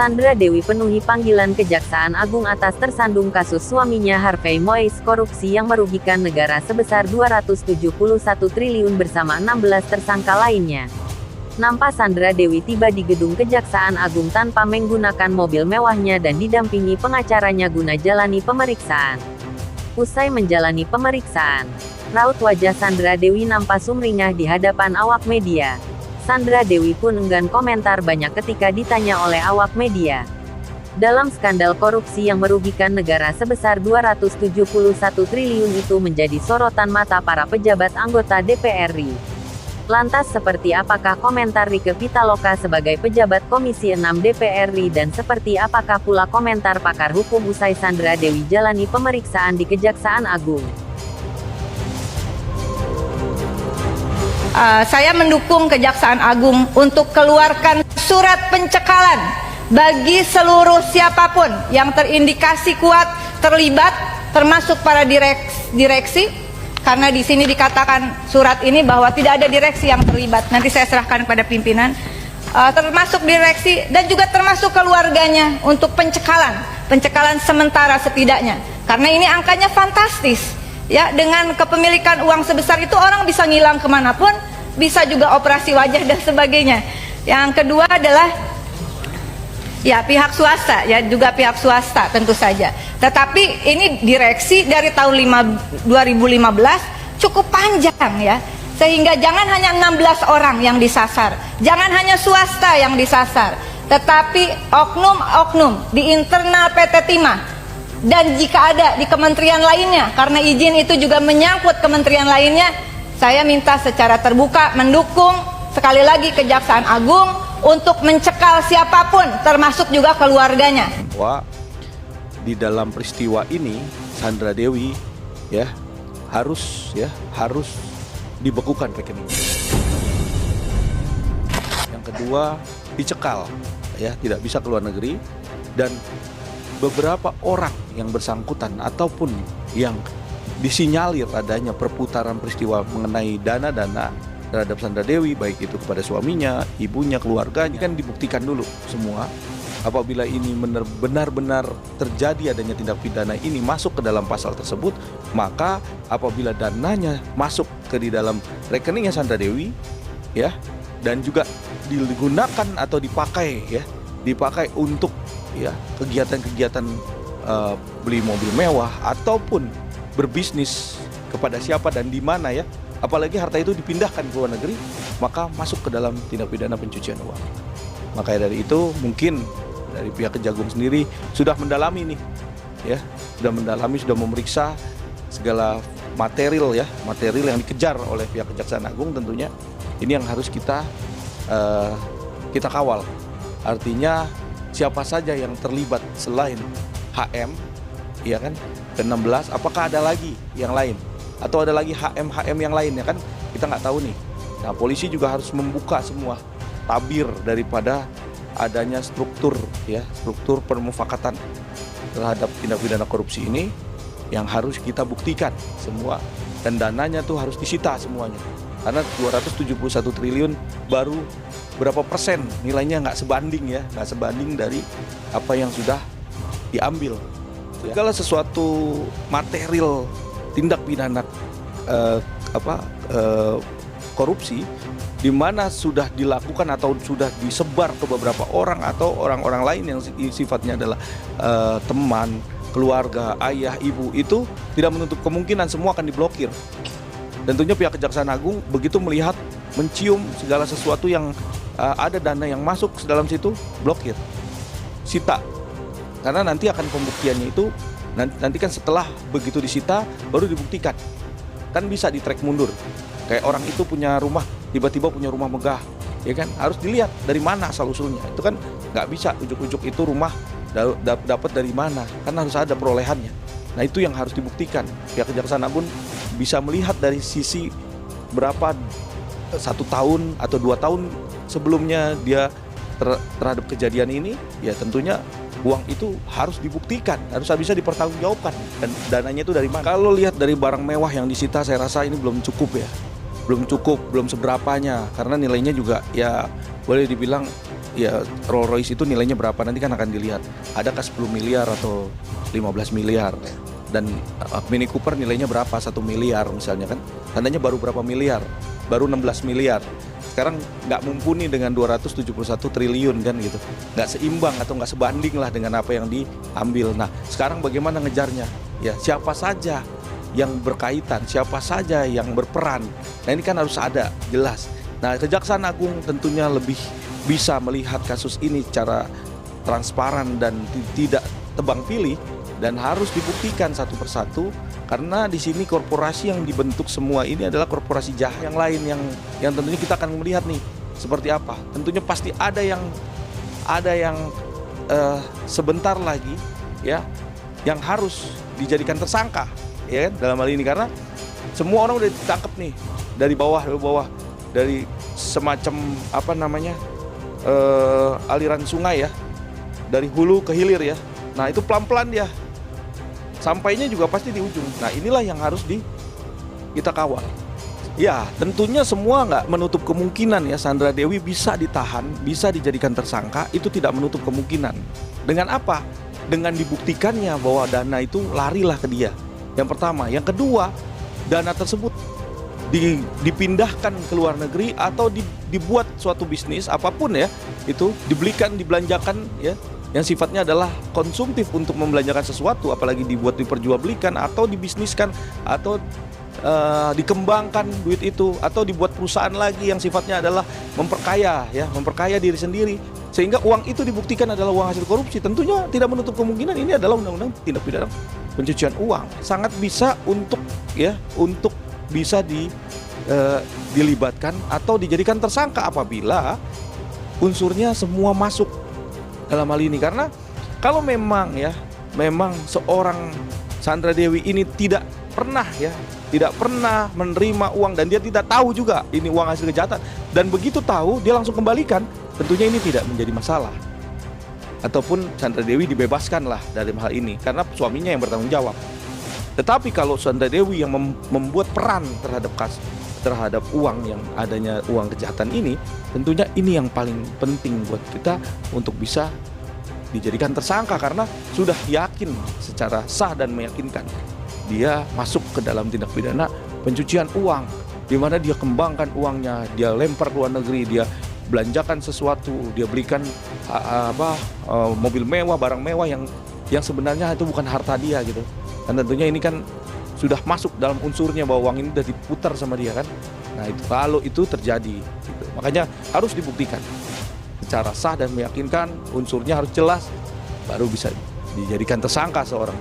Sandra Dewi penuhi panggilan Kejaksaan Agung atas tersandung kasus suaminya Harvey Moise korupsi yang merugikan negara sebesar 271 triliun bersama 16 tersangka lainnya. Nampak Sandra Dewi tiba di gedung Kejaksaan Agung tanpa menggunakan mobil mewahnya dan didampingi pengacaranya guna jalani pemeriksaan. Usai menjalani pemeriksaan, raut wajah Sandra Dewi nampak sumringah di hadapan awak media. Sandra Dewi pun enggan komentar banyak ketika ditanya oleh awak media. Dalam skandal korupsi yang merugikan negara sebesar 271 triliun itu menjadi sorotan mata para pejabat anggota DPR RI. Lantas seperti apakah komentar Rieke Pitaloka sebagai pejabat Komisi 6 DPR RI dan seperti apakah pula komentar pakar hukum usai Sandra Dewi jalani pemeriksaan di Kejaksaan Agung? Saya mendukung Kejaksaan Agung untuk keluarkan surat pencekalan bagi seluruh siapapun yang terindikasi kuat terlibat, termasuk para direksi, karena di sini dikatakan surat ini bahwa tidak ada direksi yang terlibat. Nanti saya serahkan kepada pimpinan, termasuk direksi dan juga termasuk keluarganya untuk pencekalan sementara setidaknya. Karena ini angkanya fantastis. Ya, dengan kepemilikan uang sebesar itu orang bisa ngilang kemanapun, bisa juga operasi wajah dan sebagainya. Yang kedua adalah ya pihak swasta, ya juga pihak swasta tentu saja. Tetapi ini direksi dari tahun 2015 cukup panjang ya, sehingga jangan hanya 16 orang yang disasar, jangan hanya swasta yang disasar, tetapi oknum-oknum di internal PT Timah. Dan jika ada di kementerian lainnya, karena izin itu juga menyangkut kementerian lainnya, saya minta secara terbuka mendukung sekali lagi Kejaksaan Agung untuk mencekal siapapun, termasuk juga keluarganya. Wah, di dalam peristiwa ini Sandra Dewi harus dibekukan rekening. Yang kedua, dicekal, tidak bisa keluar negeri, dan beberapa orang yang bersangkutan ataupun yang disinyalir adanya perputaran peristiwa mengenai dana-dana terhadap Sandra Dewi, baik itu kepada suaminya, ibunya, keluarganya, kan dibuktikan dulu semua. Apabila ini benar-benar terjadi adanya tindak pidana ini masuk ke dalam pasal tersebut, maka apabila dananya masuk ke di dalam rekeningnya Sandra Dewi, dan juga digunakan atau dipakai untuk kegiatan-kegiatan beli mobil mewah ataupun berbisnis kepada siapa dan di mana, apalagi harta itu dipindahkan ke luar negeri, maka masuk ke dalam tindak pidana pencucian uang. Makanya dari itu mungkin dari pihak Kejagung sendiri sudah mendalami nih, sudah memeriksa segala material yang dikejar oleh pihak Kejaksaan Agung. Tentunya ini yang harus kita kawal. Artinya siapa saja yang terlibat selain HM, ke-16, apakah ada lagi yang lain? Atau ada lagi HM yang lain, kita nggak tahu nih. Nah, polisi juga harus membuka semua tabir daripada adanya struktur permufakatan terhadap tindak pidana korupsi ini yang harus kita buktikan semua. Dan dananya tuh harus disita semuanya. Karena 271 triliun baru berapa persen nilainya nggak sebanding dari apa yang sudah diambil. Segala sesuatu material tindak pidana korupsi di mana sudah dilakukan atau sudah disebar ke beberapa orang atau orang-orang lain yang sifatnya adalah teman, keluarga, ayah, ibu, itu tidak menutup kemungkinan semua akan diblokir. Tentunya pihak Kejaksaan Agung begitu melihat, mencium segala sesuatu yang ada dana yang masuk ke dalam situ, blokir, sita. Karena nanti akan pembuktiannya itu, nanti kan setelah begitu disita, baru dibuktikan. Kan bisa di-track mundur. Kayak orang itu punya rumah, tiba-tiba punya rumah megah, harus dilihat dari mana asal-usulnya. Itu kan nggak bisa ujuk-ujuk itu rumah dapat dari mana, kan harus ada perolehannya. Nah, itu yang harus dibuktikan. Pihak Kejaksaan Agung bisa melihat dari sisi berapa 1 tahun atau 2 tahun sebelumnya dia terhadap kejadian ini, tentunya uang itu harus dibuktikan, harus bisa dipertanggungjawabkan, dan dananya itu dari mana. Kalau lihat dari barang mewah yang disita, saya rasa ini belum cukup belum seberapanya, karena nilainya juga boleh dibilang ya Rolls Royce itu nilainya berapa, nanti kan akan dilihat. Adakah 10 miliar atau 15 miliar. Dan Mini Cooper nilainya berapa, 1 miliar misalnya kan. Tandanya baru berapa miliar, baru 16 miliar. Sekarang nggak mumpuni dengan 271 triliun kan gitu. Nggak seimbang atau nggak sebanding lah dengan apa yang diambil. Nah sekarang bagaimana ngejarnya? Ya siapa saja yang berkaitan, siapa saja yang berperan. Nah ini kan harus ada, jelas. Nah Kejaksaan Agung tentunya lebih bisa melihat kasus ini secara transparan dan tidak tebang pilih. Dan harus dibuktikan satu persatu, karena di sini korporasi yang dibentuk semua ini adalah korporasi jahat yang lain yang tentunya kita akan melihat nih seperti apa. Tentunya pasti ada yang sebentar lagi ya yang harus dijadikan tersangka ya kan, dalam hal ini, karena semua orang udah ditangkap nih dari bawah dari semacam aliran sungai ya, dari hulu ke hilir ya. Nah itu pelan-pelan dia sampainya juga pasti di ujung. Nah inilah yang harus kita kawal. Ya tentunya semua nggak menutup kemungkinan ya Sandra Dewi bisa ditahan, bisa dijadikan tersangka, itu tidak menutup kemungkinan. Dengan apa? Dengan dibuktikannya bahwa dana itu larilah ke dia. Yang pertama. Yang kedua, dana tersebut dipindahkan ke luar negeri atau dibuat suatu bisnis apapun ya, itu dibelikan, dibelanjakan ya, yang sifatnya adalah konsumtif untuk membelanjakan sesuatu, apalagi diperjualbelikan atau dibisniskan atau dikembangkan duit itu, atau dibuat perusahaan lagi yang sifatnya adalah memperkaya diri sendiri, sehingga uang itu dibuktikan adalah uang hasil korupsi. Tentunya tidak menutup kemungkinan ini adalah undang-undang tindak pidana pencucian uang. Sangat bisa untuk bisa dilibatkan atau dijadikan tersangka apabila unsurnya semua masuk dalam hal ini. Karena kalau memang seorang Sandra Dewi ini tidak pernah menerima uang dan dia tidak tahu juga ini uang hasil kejahatan, dan begitu tahu dia langsung kembalikan, tentunya ini tidak menjadi masalah, ataupun Sandra Dewi dibebaskan lah dari hal ini karena suaminya yang bertanggung jawab. Tetapi kalau Sandra Dewi yang membuat peran terhadap uang yang adanya uang kejahatan ini, tentunya ini yang paling penting buat kita untuk bisa dijadikan tersangka, karena sudah yakin secara sah dan meyakinkan dia masuk ke dalam tindak pidana pencucian uang, di mana dia kembangkan uangnya, dia lempar ke luar negeri, dia belanjakan sesuatu, dia belikan mobil mewah, barang mewah yang sebenarnya itu bukan harta dia gitu. Dan tentunya ini kan sudah masuk dalam unsurnya bahwa uang ini sudah diputar sama dia kan. Nah itu kalau itu terjadi gitu. Makanya harus dibuktikan secara sah dan meyakinkan, unsurnya harus jelas, baru bisa dijadikan tersangka seorang